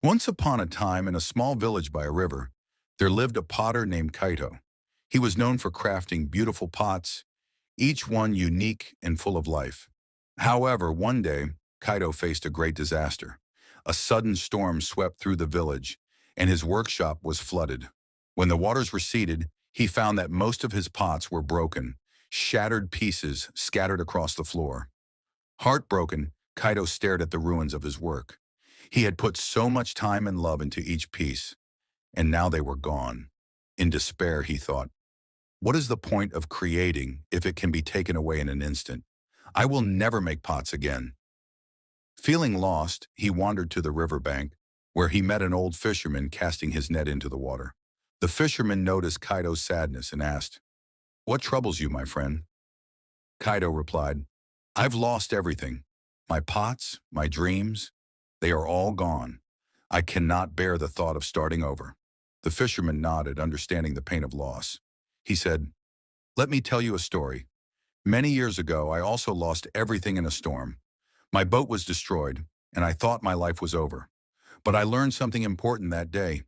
Once upon a time, in a small village by a river, there lived a potter named Kaito. He was known for crafting beautiful pots, each one unique and full of life. However, one day, Kaito faced a great disaster. A sudden storm swept through the village, and his workshop was flooded. When the waters receded, he found that most of his pots were broken, shattered pieces scattered across the floor. Heartbroken, Kaito stared at the ruins of his work. He had put so much time and love into each piece, and now they were gone. In despair, he thought, what is the point of creating if it can be taken away in an instant? I will never make pots again. Feeling lost, he wandered to the riverbank, where he met an old fisherman casting his net into the water. The fisherman noticed Kaito's sadness and asked, "What troubles you, my friend?" Kaito replied, "I've lost everything. My pots, my dreams, they are all gone. I cannot bear the thought of starting over." The fisherman nodded, understanding the pain of loss. He said, "Let me tell you a story. Many years ago, I also lost everything in a storm. My boat was destroyed, and I thought my life was over. But I learned something important that day.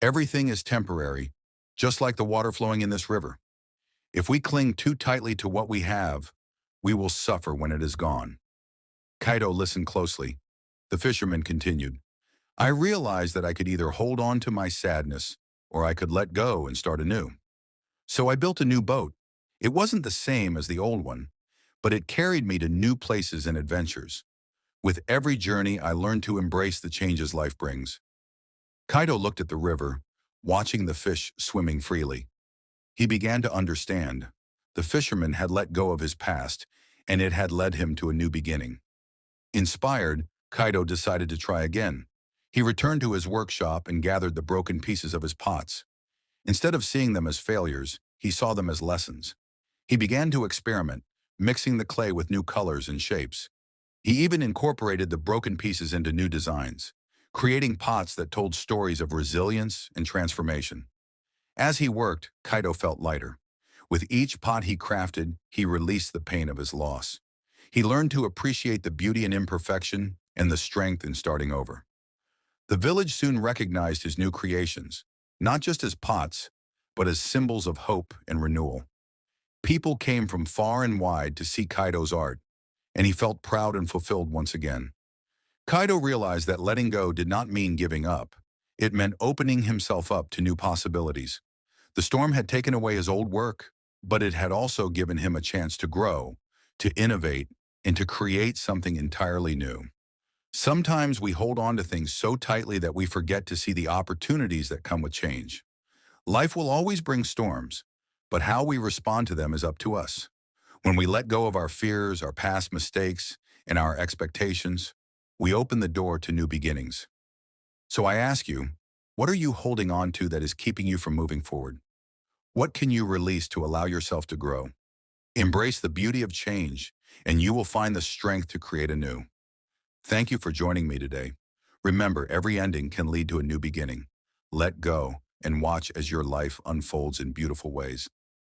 Everything is temporary, just like the water flowing in this river. If we cling too tightly to what we have, we will suffer when it is gone." Kaito listened closely. The fisherman continued, "I realized that I could either hold on to my sadness or I could let go and start anew. So I built a new boat. It wasn't the same as the old one, but it carried me to new places and adventures. With every journey, I learned to embrace the changes life brings." Kaito looked at the river, watching the fish swimming freely. He began to understand. The fisherman had let go of his past, and it had led him to a new beginning. Inspired, Kaito decided to try again. He returned to his workshop and gathered the broken pieces of his pots. Instead of seeing them as failures, he saw them as lessons. He began to experiment, mixing the clay with new colors and shapes. He even incorporated the broken pieces into new designs, creating pots that told stories of resilience and transformation. As he worked, Kaito felt lighter. With each pot he crafted, he released the pain of his loss. He learned to appreciate the beauty in imperfection and the strength in starting over. The village soon recognized his new creations, not just as pots, but as symbols of hope and renewal. People came from far and wide to see Kaito's art, and he felt proud and fulfilled once again. Kaito realized that letting go did not mean giving up. It meant opening himself up to new possibilities. The storm had taken away his old work, but it had also given him a chance to grow, to innovate, and to create something entirely new. Sometimes we hold on to things so tightly that we forget to see the opportunities that come with change. Life will always bring storms, but how we respond to them is up to us. When we let go of our fears, our past mistakes, and our expectations, we open the door to new beginnings. So I ask you, what are you holding on to that is keeping you from moving forward? What can you release to allow yourself to grow? Embrace the beauty of change, and you will find the strength to create anew. Thank you for joining me today. Remember, every ending can lead to a new beginning. Let go and watch as your life unfolds in beautiful ways.